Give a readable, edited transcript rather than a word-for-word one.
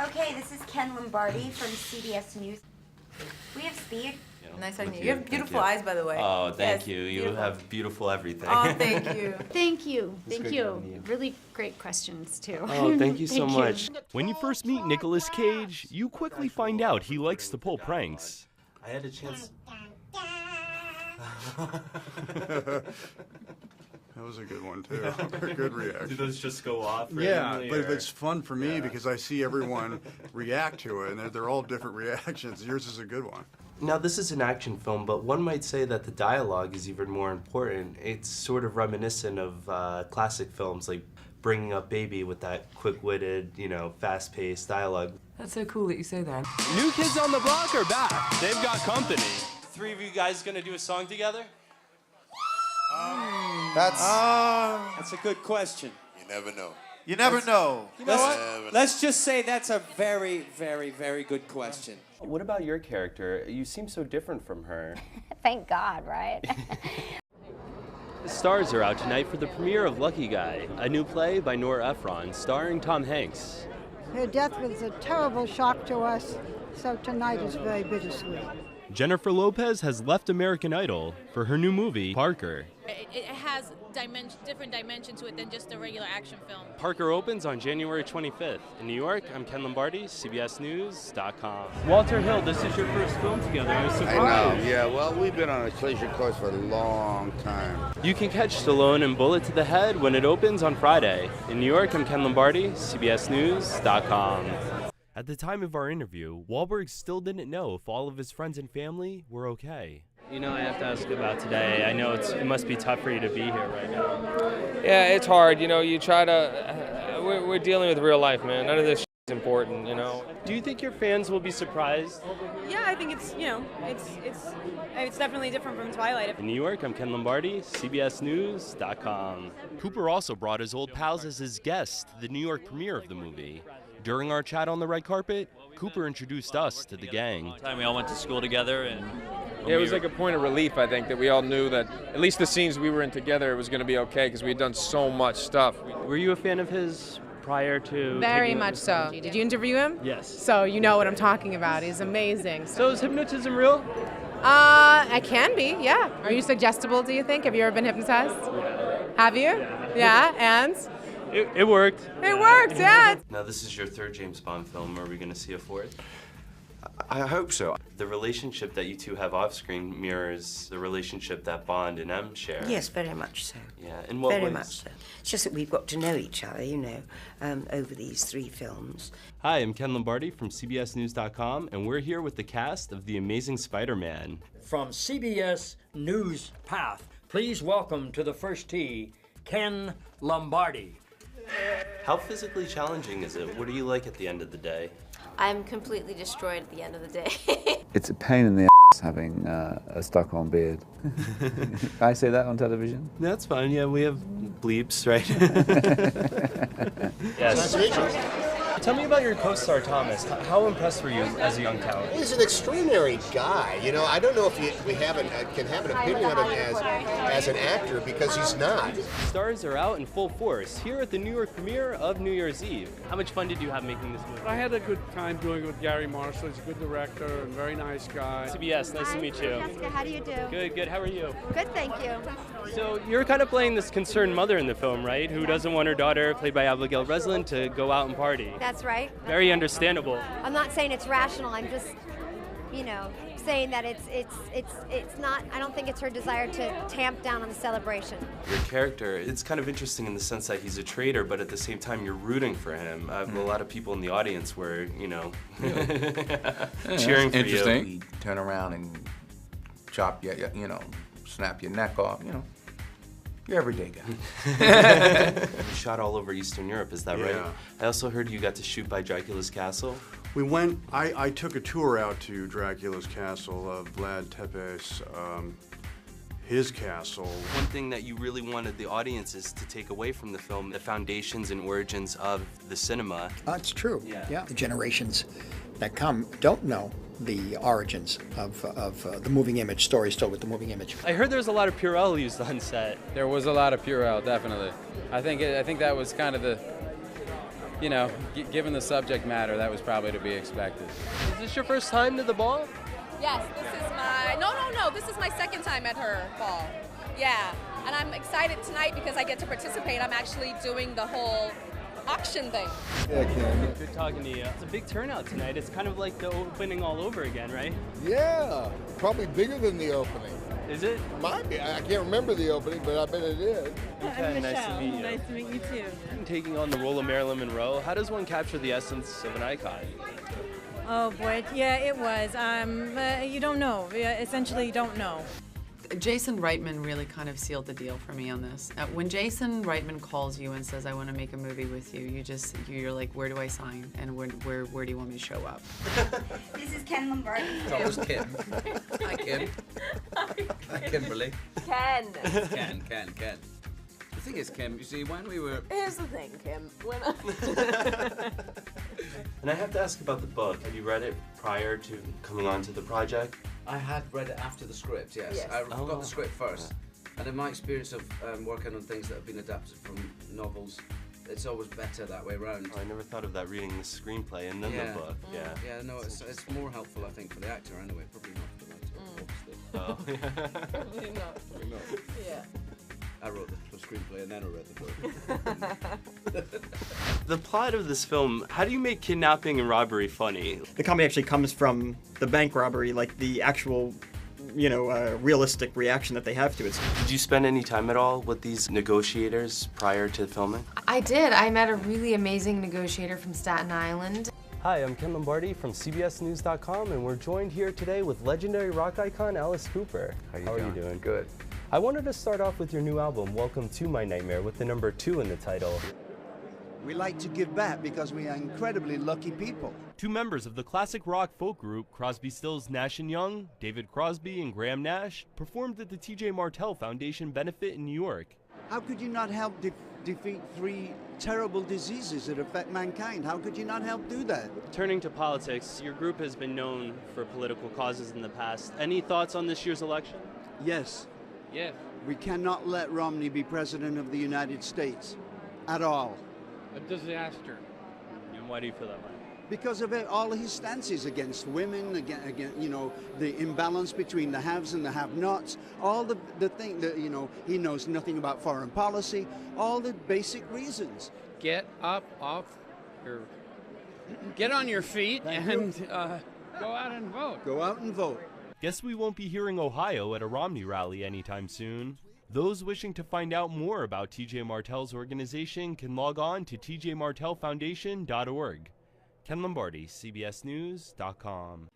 Okay, this is Ken Lombardi from CBS News. We have Speed. Nice talking to you. You have beautiful eyes, by the way. Oh, thank you. Beautiful. You have beautiful everything. Oh, thank you. Thank you. Thank great you. having you. Really great questions, too. Oh, thank you so much. When you first meet Nicolas Cage, you quickly find out he likes to pull pranks. I had a chance. That was a good one, too. A good reaction. Do those just go off? Yeah, randomly, but or- it's fun for me because I see everyone react to it, and they're all different reactions. Yours is a good one. Now, this is an action film, but one might say that the dialogue is even more important. It's sort of reminiscent of classic films like Bringing Up Baby with that quick-witted, fast-paced dialogue. That's so cool that you say that. New Kids on the Block are back. They've got company. Three of you guys gonna do a song together? That's a good question. You never know. You never know. You know what? Let's just say that's a very, very, very good question. What about your character? You seem so different from her. Thank God, right? The stars are out tonight for the premiere of Lucky Guy, a new play by Nora Ephron, starring Tom Hanks. Her death was a terrible shock to us, so tonight is very bittersweet. Jennifer Lopez has left American Idol for her new movie, Parker. It has different dimension to it than just a regular action film. Parker opens on January 25th. In New York, I'm Ken Lombardi, CBSNews.com. Walter Hill, this is your first film together. I was surprised. I know, yeah. Well, we've been on a collision course for a long time. You can catch Stallone in Bullet to the Head when it opens on Friday. In New York, I'm Ken Lombardi, CBSNews.com. At the time of our interview, Wahlberg still didn't know if all of his friends and family were okay. I have to ask about today. I know it must be tough for you to be here right now. Yeah, it's hard. You try to. We're dealing with real life, man. None of this is important. Do you think your fans will be surprised? Yeah, I think it's it's definitely different from Twilight. In New York, I'm Ken Lombardi, CBSNews.com. Cooper also brought his old pals as his guests to the New York premiere of the movie. During our chat on the red carpet, Cooper introduced us to the gang. We all went to school together, and it was like a point of relief. I think that we all knew that at least the scenes we were in together, it was going to be okay because we had done so much stuff. Were you a fan of his prior to? Very much so. Did you interview him? Yes. So you know what I'm talking about. He's amazing. So is hypnotism real? I can be, yeah. Are you suggestible, do you think? Have you ever been hypnotized? Have you? Yeah, and? It worked. It worked, yeah. Now, this is your third James Bond film. Are we going to see a fourth? I hope so. The relationship that you two have off-screen mirrors the relationship that Bond and M share. Yes, very much so. Yeah, in what ways? Very much so. It's just that we've got to know each other, over these three films. Hi, I'm Ken Lombardi from CBSNews.com, and we're here with the cast of The Amazing Spider-Man. From CBS News Path, please welcome to the first tee, Ken Lombardi. How physically challenging is it? What do you like at the end of the day? I'm completely destroyed at the end of the day. It's a pain in the ass having a stuck-on beard. Can I say that on television? That's fine. Yeah, we have bleeps, right? Yes. Tell me about your co-star, Thomas. How impressed were you as a young talent? He's an extraordinary guy. I don't know if we can have an opinion of him as an actor because he's not. Stars are out in full force here at the New York premiere of New Year's Eve. How much fun did you have making this movie? I had a good time doing it with Gary Marshall. He's a good director and very nice guy. CBS, nice to meet you. Jessica, how do you do? Good. How are you? Good, thank you. So you're kind of playing this concerned mother in the film, right? Who doesn't want her daughter, played by Abigail Breslin, to go out and party. That's right. Very understandable. I'm not saying it's rational. I'm just, saying that it's not. I don't think it's her desire to tamp down on the celebration. Your character, it's kind of interesting in the sense that he's a traitor, but at the same time you're rooting for him. A lot of people in the audience were, cheering for Interesting. you. Turn around and chop snap your neck off, Your everyday guy. You shot all over Eastern Europe, is that right? I also heard you got to shoot by Dracula's castle. We went, I took a tour out to Dracula's castle, Vlad Tepes, his castle. One thing that you really wanted the audiences to take away from the film, the foundations and origins of the cinema. It's true. Yeah. The generations that come don't know the origins of the moving image, stories told with the moving image. I heard there's a lot of Purell used on set. There was a lot of Purell, definitely. I think that was kind of you know, given the subject matter, that was probably to be expected. Is this your first time to the ball? Yes, this is my, no, this is my second time at her ball. Yeah, and I'm excited tonight because I get to participate. I'm actually doing the whole auction thing. Yeah, Ken. Good talking to you. It's a big turnout tonight. It's kind of like the opening all over again, right? Yeah, probably bigger than the opening. Is it? Might be. I can't remember the opening, but I bet it is. Okay, nice to meet you. Nice to meet you too. Taking on the role of Marilyn Monroe, how does one capture the essence of an icon? Oh boy, yeah, it was. You don't know. Essentially, you don't know. Jason Reitman really kind of sealed the deal for me on this. When Jason Reitman calls you and says, "I want to make a movie with you," you're like, "Where do I sign? And where do you want me to show up?" This is Ken Lombardi. It's always Kim. Hi, Kim. Hi, Kimberly. Ken. Ken. The thing is, Kim, you see, when we were... Here's the thing, Kim. And I have to ask about the book. Have you read it prior to coming on to the project? I had read it after the script, yes. Yes. I got the script first. And in my experience of working on things that have been adapted from novels, it's always better that way around. Oh, I never thought of that, reading the screenplay and then the book. Yeah. Yeah, no, it's more helpful, I think, for the actor anyway. Probably not for the writer, obviously. Oh. Probably not. Yeah. I wrote the screenplay and then I read the book. The plot of this film, how do you make kidnapping and robbery funny? The comedy actually comes from the bank robbery, like the actual, realistic reaction that they have to it. Did you spend any time at all with these negotiators prior to filming? I did. I met a really amazing negotiator from Staten Island. Hi, I'm Ken Lombardi from CBSNews.com, and we're joined here today with legendary rock icon Alice Cooper. How are you doing? Good. I wanted to start off with your new album, Welcome to My Nightmare, with the number 2 in the title. We like to give back because we are incredibly lucky people. Two members of the classic rock folk group, Crosby, Stills, Nash & Young, David Crosby and Graham Nash, performed at the T.J. Martell Foundation benefit in New York. How could you not help defeat 3 terrible diseases that affect mankind? How could you not help do that? Turning to politics, your group has been known for political causes in the past. Any thoughts on this year's election? Yes. Yeah. We cannot let Romney be president of the United States at all. A disaster. And why do you feel that way? Because of all his stances against women, again, the imbalance between the haves and the have-nots, all the thing that, he knows nothing about foreign policy, all the basic reasons. Get up get on your feet and go out and vote. Go out and vote. Guess we won't be hearing Ohio at a Romney rally anytime soon. Those wishing to find out more about T.J. Martell's organization can log on to tjmartellfoundation.org. Ken Lombardi, CBSNews.com.